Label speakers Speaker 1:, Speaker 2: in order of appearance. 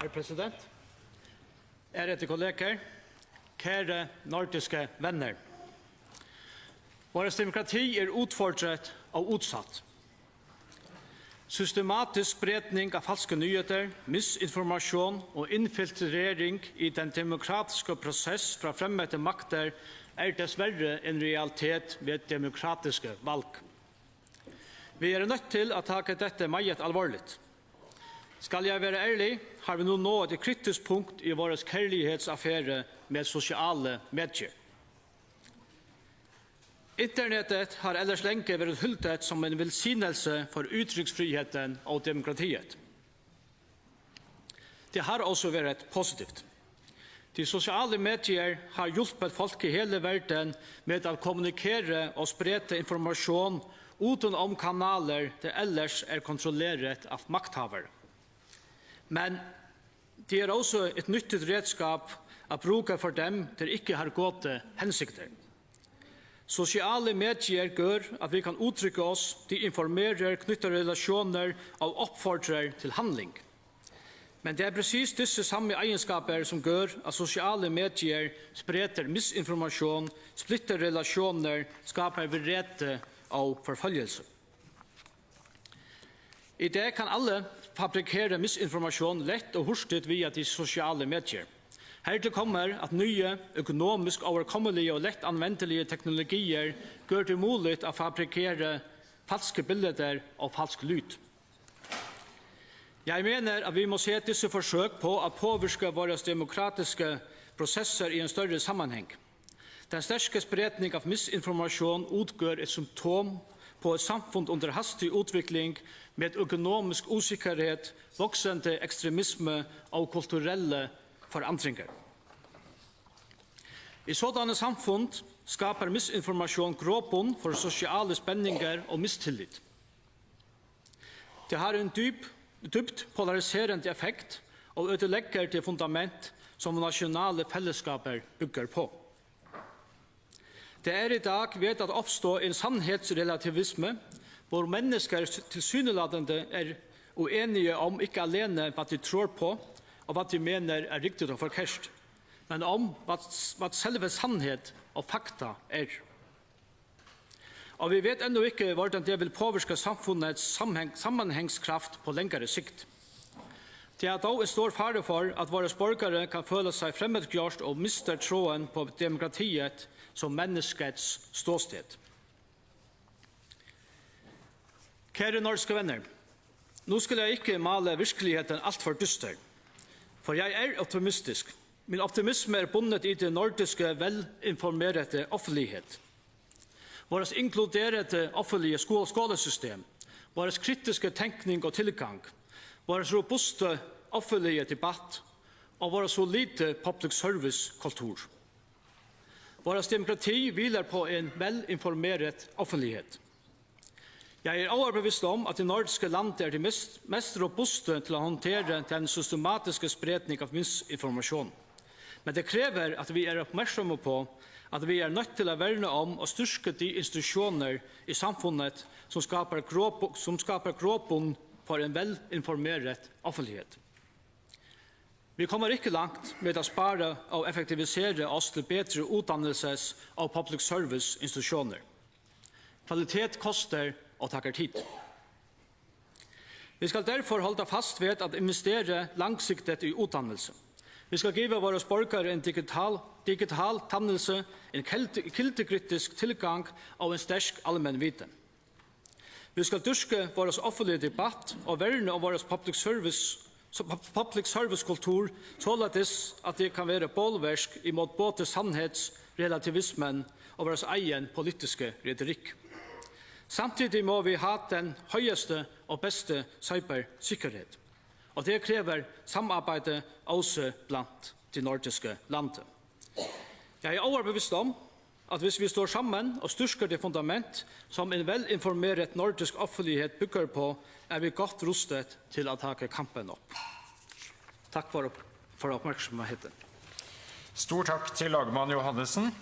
Speaker 1: Herr president, ærede kolleger, kære nordiske venner. Vårt demokrati utfordret og utsatt. Systematisk spredning av falske nyheter, misinformasjon og infiltrering i den demokratiske prosess fra fremmede makter dessverre en realitet ved demokratiske valg. Vi nødt til å ta dette meget alvorligt. Skal jeg være ærlig, har vi nå nået et kritisk punkt i vår kærlighetsaffære med sosiale medier. Internettet har ellers lenge vært hyltet som en velsignelse for uttrykksfriheten og demokratiet. Det har også vært positivt. De sosiale medier har hjulpet folk i hele verden med å kommunikere og sprede informasjon utenom kanaler det ellers kontrolleret av makthavere. Men det også et nyttigt redskap å bruke for dem der ikke har gode hensikter. Sosiale medier gjør at vi kan uttrykke oss, de informerer, knytter relasjoner og oppfordrer til handling. Men det precis disse samme egenskaper som gjør at sosiale medier spreder misinformasjon, splitter relasjoner, skaper vrede og forfølgelse. I dag kan alle fabrikere misinformasjon lett og hurtigt via de sosiale medier. Hertil kommer at nye, økonomisk overkommelige og lett anvendelige teknologier gjør det mulig å fabrikere falske bilder og falsk lyd. Jeg mener at vi må se disse forsøk på å påvirke våre demokratiske prosesser i en større sammenheng. Den sterke spredning av misinformasjon utgjør et symptom på et samfunn under hastig utvikling med økonomisk usikkerhet, voksende ekstremisme og kulturelle forandringer. I sådanne samfunn skaper misinformasjon grobunn for sosiale spenninger og mistillit. Det har en dypt polariserende effekt og ødelegger det fundament som nasjonale fellesskaper bygger på. Det i dag ved at oppstå en sannhetsrelativisme, hvor mennesker tilsynelatende uenige om ikke alene hva de tror på, og hva de mener riktig og forkert, men om hva selve sannhet og fakta Og vi vet ennå ikke hvordan det vil påvirke samfunnets sammenhengskraft på lengre sikt. Det dog en stor fare for at våre borgere kan føle seg fremmedgjort og mister tråden på demokratiet som menneskets ståsted. Kære norske venner, nå skal jeg ikke male virkeligheten alt for dyster, for jeg optimistisk. Min optimisme bundet i det nordiske velinformerede offentlighet. Vårt inkluderede offentlige skolesystem, vår kritiske tenkning og tilgang, vår robuste offentlige debatt og vår solide public service kultur. Vårt demokrati hviler på en velinformeret offentlighet. Jeg overbevist om at det nordiske landet det mest robuste til å håndtere den systematiske spredning av misinformasjon. Men det krever at vi oppmerksomme på at vi nødt til å verne om og styrke de institusjoner i samfunnet som skaper grobunn for en velinformeret offentlighet. Vi kommer ikke langt med å spare og effektivisere oss til bedre utdannelses- og public service institusjoner. Kvalitet koster og takker tid. Vi skal derfor holde fast ved at investere langsiktigt i utdannelse. Vi skal give våre borgere en digital tannelse, en kildekritisk tilgang og en sterk allmenn viten. Vi skal dyrke vår offentlige debatt og verne om vår public service kultur således at det kan være bålversk imot både sannhetsrelativismen og vår egen politiske retorikk. Samtidig må vi ha den høyeste og beste cybersikkerhet. Og det krever samarbeid også blant de nordiske landene. Jeg overbevist om at hvis vi står sammen og styrker det fundament som en velinformeret nordisk offentlighet bygger på, vi godt rustet til å ta kampen opp. Takk for oppmerksomheten.
Speaker 2: Stor takk til lagmann Johannesen.